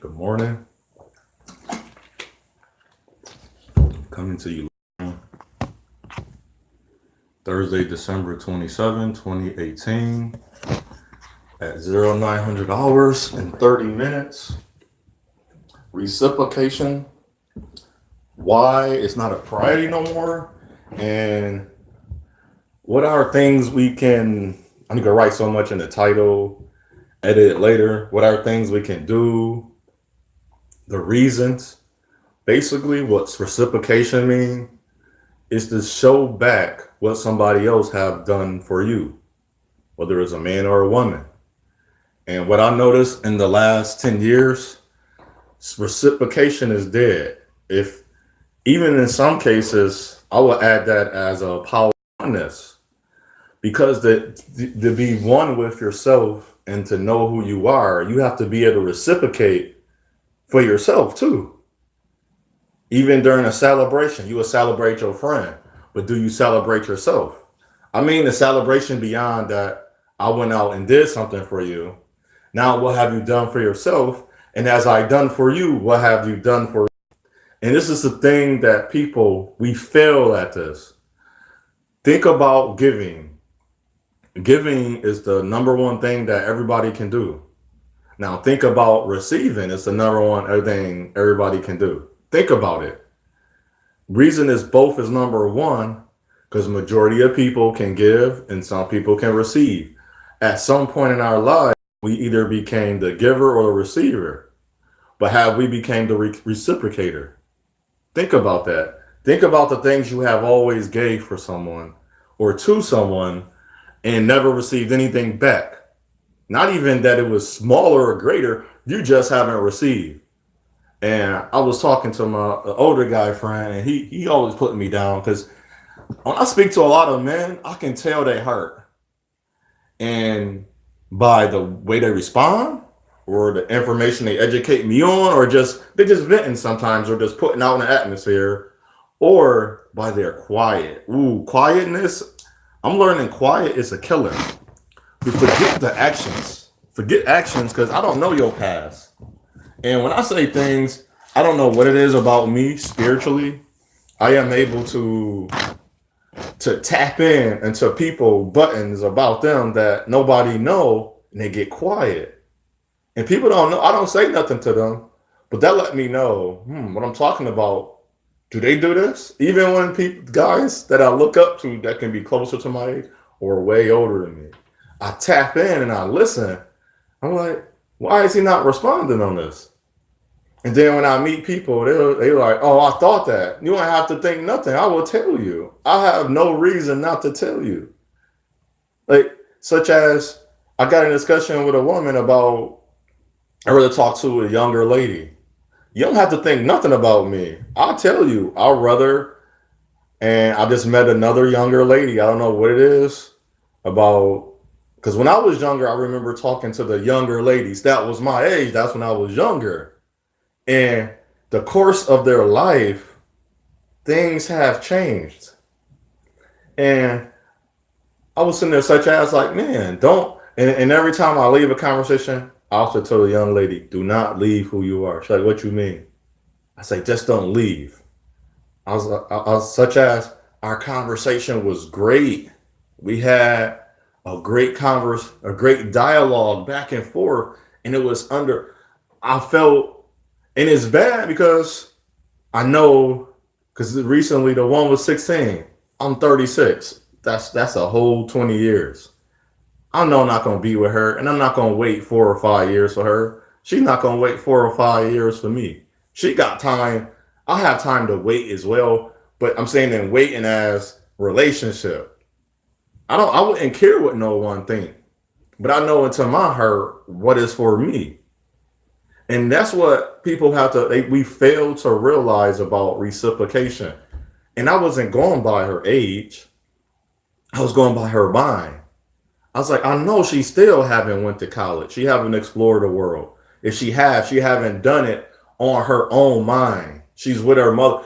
Good morning. Coming to you Thursday, December 27, 2018 at 0900 hours and 30 minutes. Reciprocation. Why it's not a priority no more. And what are things we can, I need to write so much in the title, edit it later. What are things we can do? The reasons. Basically, what's reciprocation mean? Is to show back what somebody else have done for you, whether it's a man or a woman. And what I noticed in the last 10 years, reciprocation is dead. If even in some cases, I will add that as a power oneness, because to be one with yourself and to know who you are, you have to be able to reciprocate for yourself too. Even during a celebration, you will celebrate your friend, but do you celebrate yourself? I mean, the celebration beyond that, I went out and did something for you. Now, what have you done for yourself? And as I done for you, what have you done for? And this is the thing that people, we fail at this. Think about giving. Giving is the number one thing that everybody can do. Now, think about receiving. It's the number one thing everybody can do. Think about it. Reason is both is number one because majority of people can give and some people can receive. At some point in our lives, we either became the giver or the receiver, but have we became the reciprocator? Think about that. Think about the things you have always gave for someone or to someone and never received anything back. Not even that it was smaller or greater, you just haven't received. And I was talking to my older guy friend, and he always put me down because when I speak to a lot of men, I can tell they hurt. And by the way they respond, or the information they educate me on, or just they just venting sometimes, or just putting out in the atmosphere, or by their quiet. Ooh, quietness. I'm learning quiet is a killer. You forget the actions. Forget actions because I don't know your past. And when I say things, I don't know what it is about me spiritually. I am able to tap in into people buttons about them that nobody know, and they get quiet. And people don't know. I don't say nothing to them, but that let me know what I'm talking about. Do they do this? Even when people, guys that I look up to that can be closer to my age or way older than me, I tap in and I listen. I'm like, why is he not responding on this? And then when I meet people, they're like, oh, I thought that. You don't have to think nothing. I will tell you. I have no reason not to tell you. Like, such as I got in a discussion with a woman about, I rather talk to a younger lady. You don't have to think nothing about me. I'll tell you. I'll rather, and I just met another younger lady. I don't know what it is about, because when I was younger, I remember talking to the younger ladies. That was my age. That's when I was younger. And the course of their life, things have changed. And I was sitting there such as like, man, don't. And every time I leave a conversation, I also tell the young lady, do not leave who you are. She's like, what you mean? I say, just don't leave. I was such as our conversation was great. We had a great dialogue back and forth. And it was I felt, and it's bad because I know, because recently the one was 16. I'm 36. That's a whole 20 years. I know I'm not going to be with her, and I'm not going to wait 4 or 5 years for her. She's not going to wait 4 or 5 years for me. She got time. I have time to wait as well, but I'm saying in waiting as relationship. I wouldn't care what no one think, but I know into my heart what is for me. And that's what people have to, we fail to realize about reciprocation. And I wasn't going by her age. I was going by her mind. I was like, I know she still haven't went to college. She haven't explored the world. If she has, she haven't done it on her own mind. She's with her mother.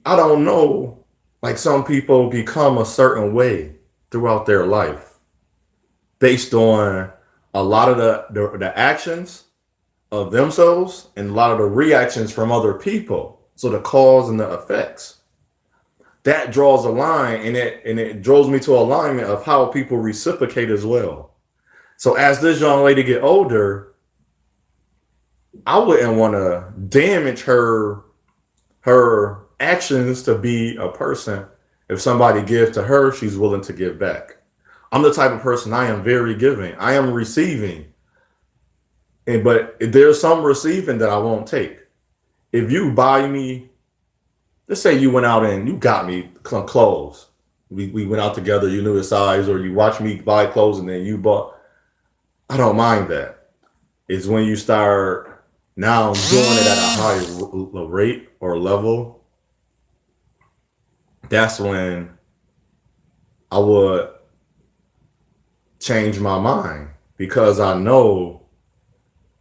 I don't know, like some people become a certain way throughout their life based on a lot of the actions, of themselves and a lot of the reactions from other people. So the cause and the effects. That draws a line, and it draws me to alignment of how people reciprocate as well. So as this young lady get older, I wouldn't want to damage her actions to be a person. If somebody gives to her, she's willing to give back. I'm the type of person, I am very giving. I am receiving. But there's some receiving that I won't take. If you buy me, let's say you went out and you got me some clothes. We went out together, you knew the size, or you watched me buy clothes and then you bought. I don't mind that. It's when you start now doing it at a high rate or level. That's when I would change my mind, because I know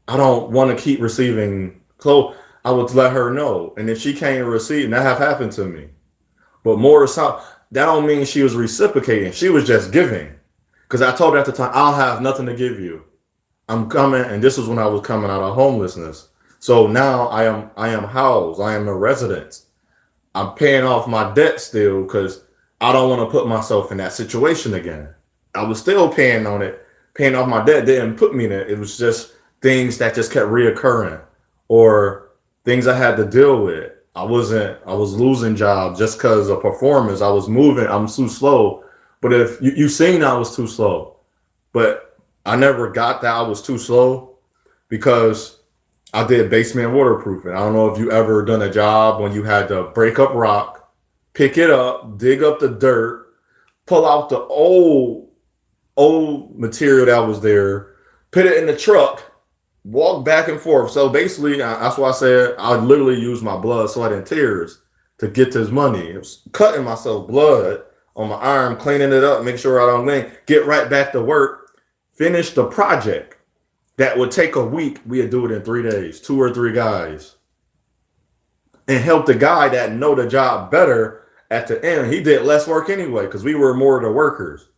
I don't want to keep receiving clothes. I would let her know, and if she can't receive, and that have happened to me. But more so, that don't mean she was reciprocating. She was just giving, because I told her at the time, I'll have nothing to give you. I'm coming, and this was when I was coming out of homelessness. So now I am housed. I am a resident. I'm paying off my debt still, because I don't want to put myself in that situation again. I was still paying on it. Paying off my debt didn't put me in it. It was just things that just kept reoccurring, or things I had to deal with. I was losing jobs just because of performance. I was moving. I'm too slow. But if you seen I was too slow, but I never got that I was too slow, because I did basement waterproofing. I don't know if you ever done a job when you had to break up rock, pick it up, dig up the dirt, pull out the old material that was there, put it in the truck, walk back and forth. So basically, that's why I said I literally used my blood, sweat, and tears to get this money. It was cutting myself blood on my arm, cleaning it up, make sure I don't leak, get right back to work, finish the project. That would take a week. We'd do it in 3 days, 2 or 3 guys, and help the guy that know the job better at the end. He did less work anyway, because we were more the workers.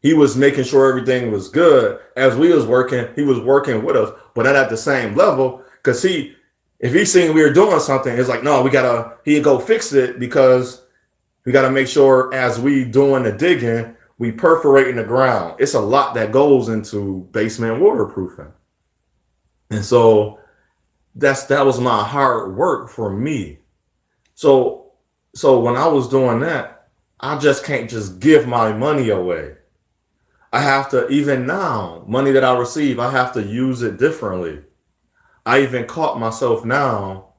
He was making sure everything was good. As we was working, he was working with us, but not at the same level. Because if he seen we were doing something, it's like, no, he'd go fix it, because we gotta make sure as we doing the digging, we perforating the ground. It's a lot that goes into basement waterproofing. And so that was my hard work for me. So when I was doing that, I just can't just give my money away. I have to, even now, money that I receive, I have to use it differently. I even caught myself now,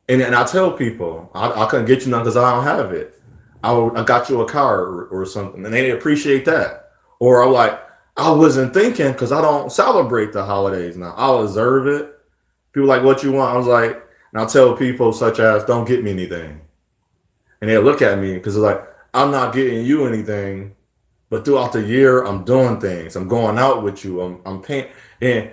and I tell people, I couldn't get you none because I don't have it. I got you a car or something, and they appreciate that. Or I'm like, I wasn't thinking, because I don't celebrate the holidays now. I'll observe it. People like, what you want? I was like, and I'll tell people such as, don't get me anything. And they'll look at me, because it's like, I'm not getting you anything, but throughout the year, I'm doing things. I'm going out with you. I'm paying. And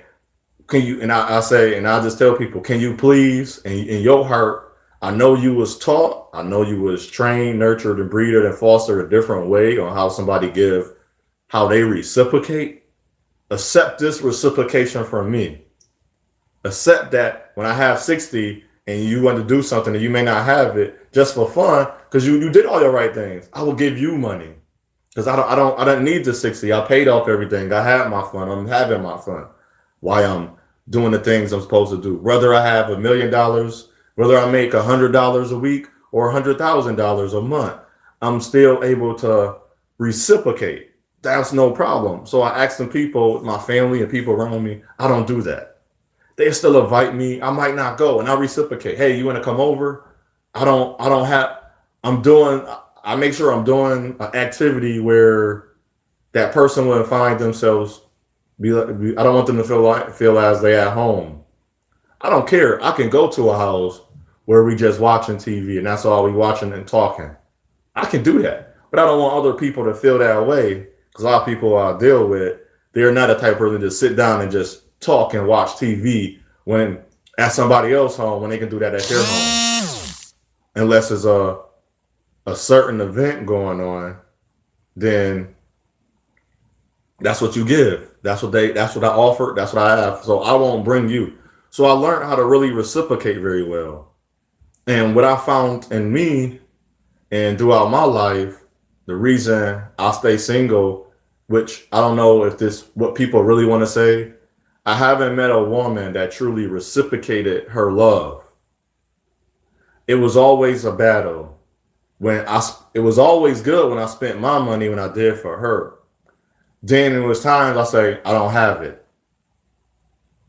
can you, and I say, and I just tell people, can you please, in your heart, I know you was taught, I know you was trained, nurtured, and breeded and fostered a different way on how somebody give, how they reciprocate. Accept this reciprocation from me. Accept that when I have 60 and you want to do something and you may not have it just for fun, because you did all your right things, I will give you money. Because I don't need the 60. I paid off everything. I had my fun. I'm having my fun while I'm doing the things I'm supposed to do. Whether I have $1,000,000, whether I make $100 a week or $100,000 a month, I'm still able to reciprocate. That's no problem. So I ask some people, my family and people around me, I don't do that. They still invite me. I might not go, and I reciprocate. Hey, you want to come over? I don't have, I'm doing, I make sure I'm doing an activity where that person will find themselves, I don't want them to feel as they at home. I don't care. I can go to a house where we just watching TV and that's all we watching and talking. I can do that, but I don't want other people to feel that way, because a lot of people I deal with, they're not the type of person to sit down and just talk and watch TV when at somebody else's home, when they can do that at their home. Unless it's a certain event going on, then That's what you give. That's what I offer. That's what I have. So I won't bring you. So I learned how to really reciprocate very well. And what I found in me and throughout my life, the reason I stay single, which I don't know if this what people really want to say, I haven't met a woman that truly reciprocated her love. It was always a battle. It was always good when I spent my money when I did for her. Then it was times I say I don't have it.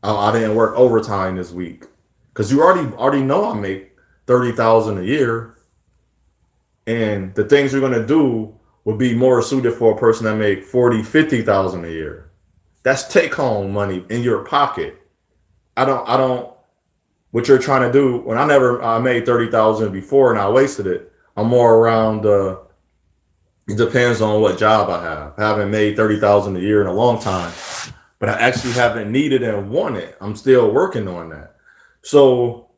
I didn't work overtime this week because you already know I make 30,000 a year, and the things you're gonna do would be more suited for a person that make 40, 50,000 a year. That's take home money in your pocket. I don't. What you're trying to do when I made 30,000 before and I wasted it. I'm more around. It depends on what job I have. I haven't made 30,000 a year in a long time, but I actually haven't needed and wanted. I'm still working on that. So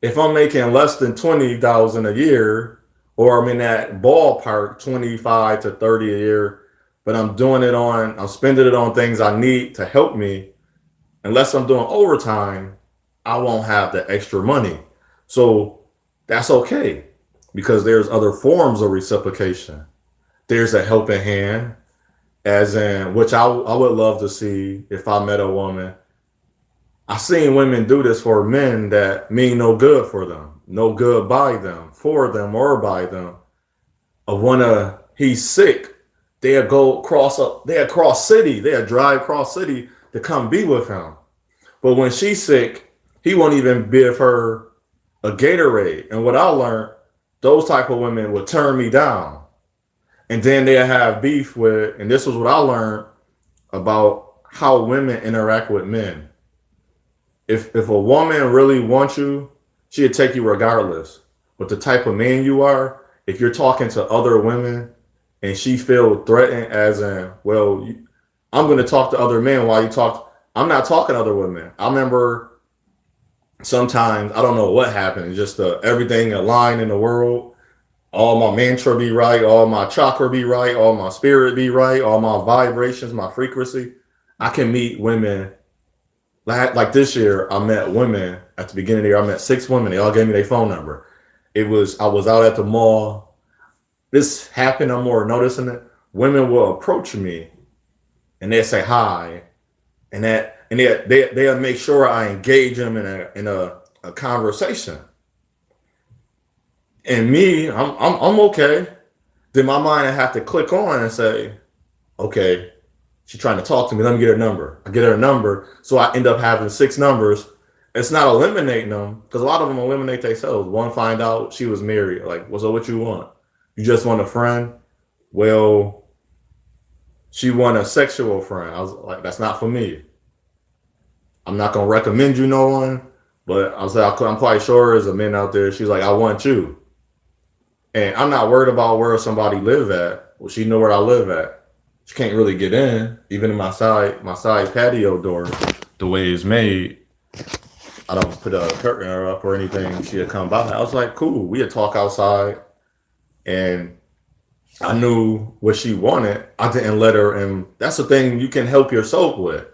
if I'm making less than 20,000 a year, or I'm in that ballpark 25 to 30 a year, but I'm spending it on things I need to help me. Unless I'm doing overtime, I won't have the extra money. So that's okay because there's other forms of reciprocation. There's a helping hand, as in which I would love to see if I met a woman. I've seen women do this for men that mean no good for them, no good by them, for them, or by them. Of when he's sick, they'll they'll cross city, they'll drive cross city to come be with him. But when she's sick, he won't even give her a Gatorade. And what I learned, those type of women would turn me down. And then they'll have beef with, and this was what I learned about how women interact with men. If a woman really wants you, she'll take you regardless. But the type of man you are, if you're talking to other women and she feels threatened, as in, well, I'm going to talk to other men while you talk. I'm not talking to other women. I remember sometimes, I don't know what happened, just everything aligned in the world. All my mantra be right, all my chakra be right, all my spirit be right, all my vibrations, my frequency. I can meet women. Like this year, I met women at the beginning of the year. I met 6 women. They all gave me their phone number. I was out at the mall. This happened. I'm more noticing it. Women will approach me and they say hi, they'll make sure I engage them in a conversation. And me, I'm okay. Then my mind I have to click on and say, okay, she's trying to talk to me. Let me get her number. I get her number, so I end up having 6 numbers. It's not eliminating them because a lot of them eliminate themselves. One find out she was married. Like, well, so what you want? You just want a friend? Well, she want a sexual friend. I was like, that's not for me. I'm not gonna recommend you no one, but I was like, I'm quite sure there's a man out there. She's like, I want you, and I'm not worried about where somebody live at. Well, she know where I live at. She can't really get in, even in my side patio door. The way it's made, I don't put a curtain up or anything. She'd come by. I was like, cool. We'd talk outside, and I knew what she wanted. I didn't let her in. That's the thing you can help yourself with.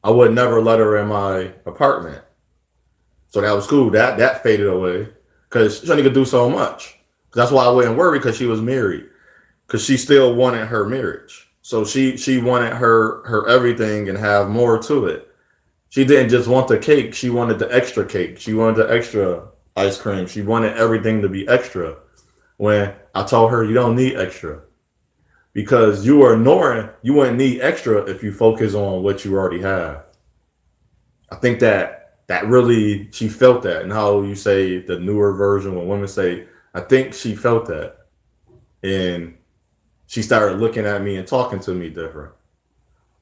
I would never let her in my apartment. So that was cool. That faded away because she only could do so much. That's why I wouldn't worry because she was married. Because she still wanted her marriage. So she wanted her everything and have more to it. She didn't just want the cake. She wanted the extra cake. She wanted the extra ice cream. She wanted everything to be extra. When I told her you don't need extra because you are ignoring, you wouldn't need extra if you focus on what you already have. I think that really she felt that, and how you say the newer version when women say, I think she felt that, and she started looking at me and talking to me different.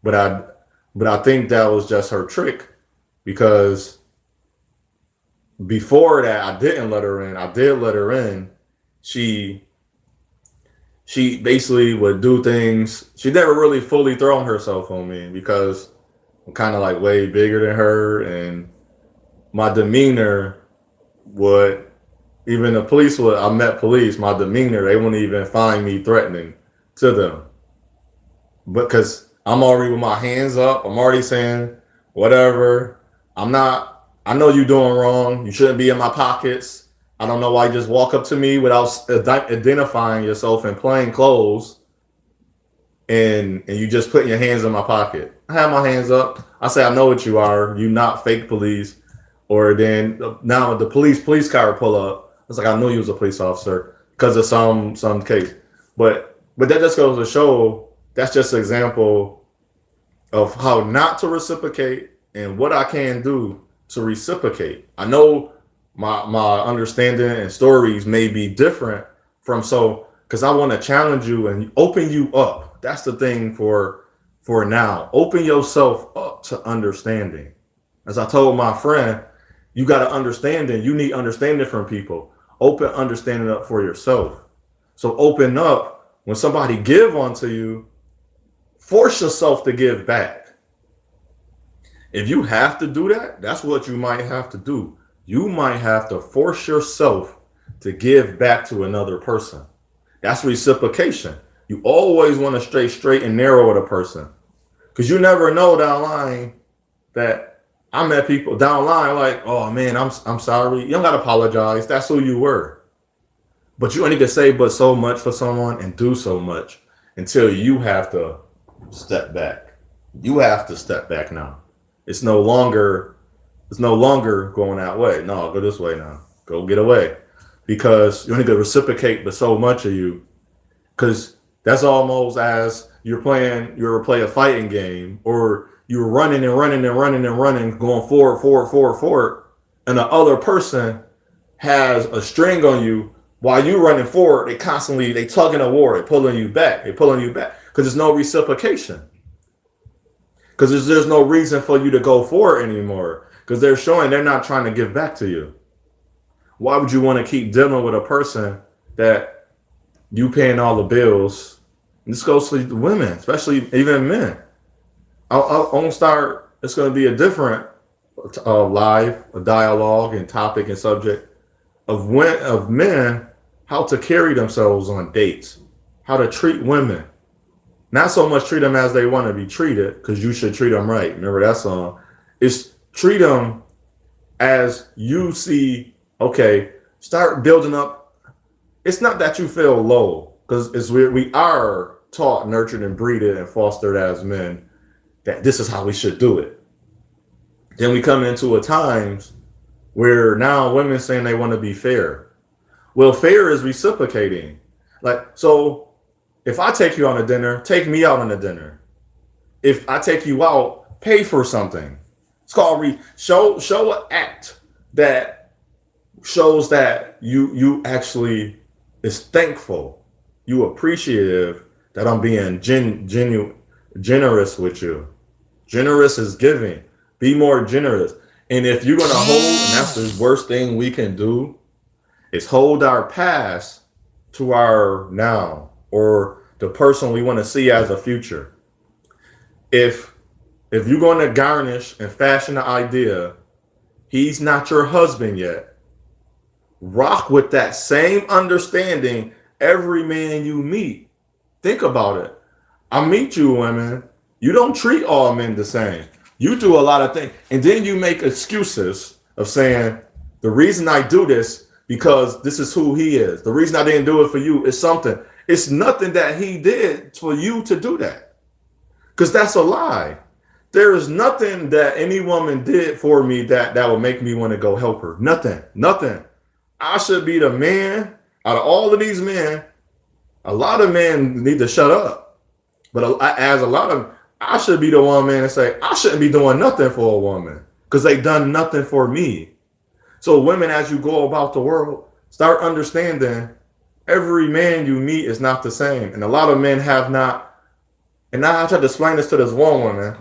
But I think that was just her trick because before that I didn't let her in. I did let her in. She she basically would do things. She never really fully thrown herself on me because I'm kind of like way bigger than her, and my demeanor would even the police would. I met police. My demeanor, they wouldn't even find me threatening to them, but because I'm already with my hands up. I'm already saying, whatever. I'm not, I know you're doing wrong. You shouldn't be in my pockets. I don't know why you just walk up to me without identifying yourself in plain clothes and you just putting your hands in my pocket. I have my hands up. I say, I know what you are. You not fake police. Or then now the police car pull up. It's like I knew you was a police officer because of some case. But that just goes to show that's just an example of how not to reciprocate and what I can do to reciprocate. I know my understanding and stories may be different from so because I want to challenge you and open you up. That's the thing for now. Open yourself up to understanding. As I told my friend, you got to understanding. You need understanding from people. Open understanding up for yourself. So open up when somebody give onto you. Force yourself to give back. If you have to do that, that's what you might have to do. You might have to force yourself to give back to another person. That's reciprocation. You always want to stay straight and narrow with a person because you never know down the line that I met people down the line like, oh man, I'm sorry. You don't gotta apologize. That's who you were. But you only can say but so much for someone and do so much until you have to step back. You have to step back now. It's no longer going that way. No, go this way now. Go get away. Because you only can reciprocate but so much of you. Because that's almost as you're play a fighting game, or you're running and running and running and running, going forward, and the other person has a string on you while you running forward. They tugging a war, they pulling you back, because there's no reciprocation. Because there's no reason for you to go forward anymore. Because they're showing they're not trying to give back to you. Why would you want to keep dealing with a person that you paying all the bills? And this goes for women, especially even men. I'll start. It's going to be a different a dialogue and topic and subject of men, how to carry themselves on dates, how to treat women. Not so much treat them as they want to be treated, because you should treat them right. Remember that song? It's treat them as you see. Okay, start building up. It's not that you feel low, because we are taught, nurtured, and breeded and fostered as men that this is how we should do it. Then we come into a times where now women saying they want to be fair. Well, fair is reciprocating. Like, so if I take you on a dinner, take me out on a dinner. If I take you out, pay for something. It's called show an act that shows that you actually is thankful. You appreciative that I'm being generous with you. Generous is giving. Be more generous. And if you're going to hold, and that's the worst thing we can do, is hold our past to our now, or the person we want to see as a future. If you're going to garnish and fashion the idea, he's not your husband yet, rock with that same understanding every man you meet. Think about it. I meet you women. You don't treat all men the same. You do a lot of things. And then you make excuses of saying, the reason I do this, because this is who he is. The reason I didn't do it for you is something. It's nothing that he did for you to do that. Because that's a lie. There is nothing that any woman did for me that would make me want to go help her. Nothing. I should be the man. Out of all of these men, a lot of men need to shut up. But as a lot of, I should be the one man and say, I shouldn't be doing nothing for a woman because they done nothing for me. So women, as you go about the world, start understanding every man you meet is not the same. And a lot of men have not. And now I tried to explain this to this one woman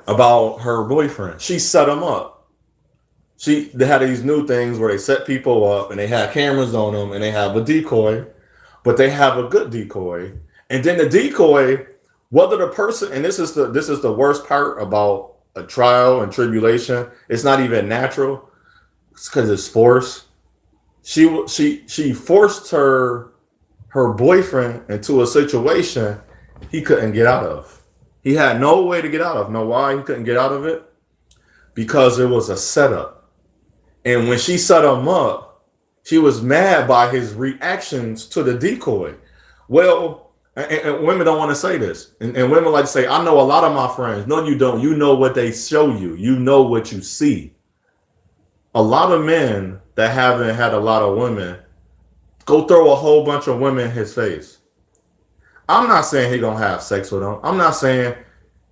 about her boyfriend. She set him up. They had these new things where they set people up and they have cameras on them and they have a decoy, but they have a good decoy. And then the decoy, whether the person, and this is the worst part about a trial and tribulation, it's not even natural. It's because it's forced. She forced her boyfriend into a situation he couldn't get out of. He had no way to get out of it. Know why he couldn't get out of it? Because it was a setup. And when she set him up, she was mad by his reactions to the decoy. Well, and women don't want to say this. And women like to say, I know a lot of my friends. No, you don't. You know what they show you. You know what you see. A lot of men that haven't had a lot of women go throw a whole bunch of women in his face. I'm not saying he gonna have sex with them. I'm not saying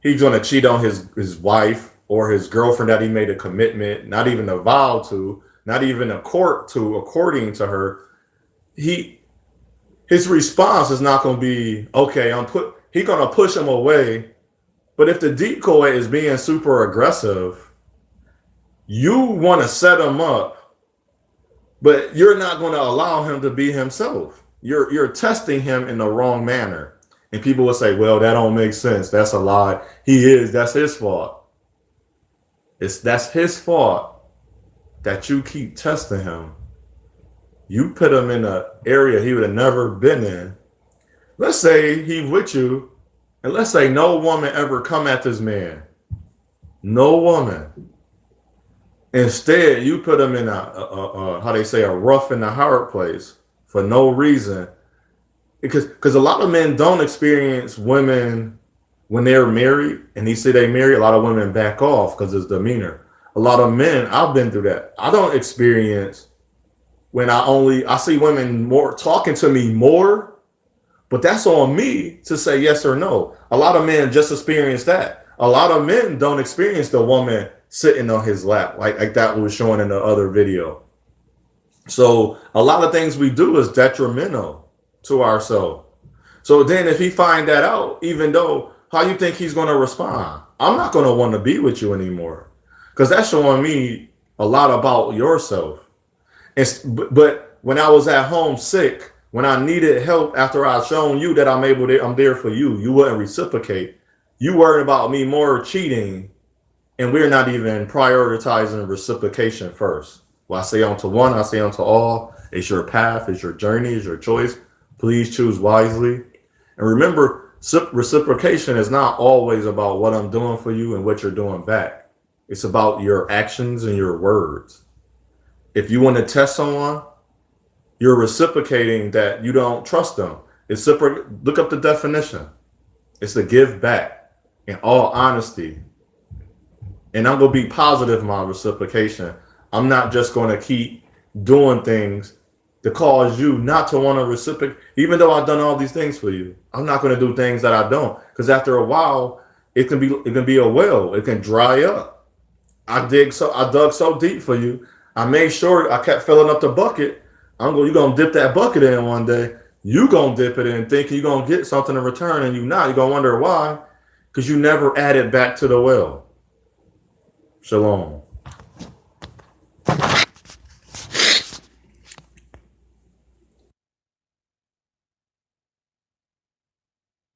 he's gonna cheat on his wife or his girlfriend that he made a commitment, not even a vow to, not even a court to, according to her. His response is not gonna be okay. He's gonna push him away. But if the decoy is being super aggressive, you want to set him up, but you're not going to allow him to be himself. You're testing him in the wrong manner. And people will say, well, that don't make sense. That's a lie. That's his fault. That's his fault that you keep testing him. You put him in an area he would have never been in. Let's say he's with you, and let's say no woman ever come at this man. No woman. Instead, you put him in how they say, a rough and a hard place for no reason. Because a lot of men don't experience women when they're married and they say they marry. A lot of women back off because it's demeanor. A lot of men, I've been through that. I don't experience when I see women more talking to me more, but that's on me to say yes or no. A lot of men just experience that. A lot of men don't experience the woman sitting on his lap like that was shown in the other video. So a lot of things we do is detrimental to ourselves. So then if he find that out, even though, how you think he's going to respond? I'm not going to want to be with you anymore, because that's showing me a lot about yourself. But when I was at home sick, when I needed help after I'd shown you that I'm there for you, you wouldn't reciprocate. You worried about me more cheating. And we're not even prioritizing reciprocation first. Well, I say unto one, I say unto all. It's your path, it's your journey, it's your choice. Please choose wisely. And remember, reciprocation is not always about what I'm doing for you and what you're doing back. It's about your actions and your words. If you want to test someone, you're reciprocating that you don't trust them. Look up the definition. It's to give back in all honesty. And I'm going to be positive in my reciprocation. I'm not just going to keep doing things to cause you not to want to reciprocate. Even though I've done all these things for you, I'm not going to do things that I don't. Because after a while, it can be a well. It can dry up. I dug so deep for you. I made sure I kept filling up the bucket. You're going to dip that bucket in one day. You going to dip it in thinking you're going to get something in return, and you're not. You're going to wonder why. Because you never added back to the well. Shalom.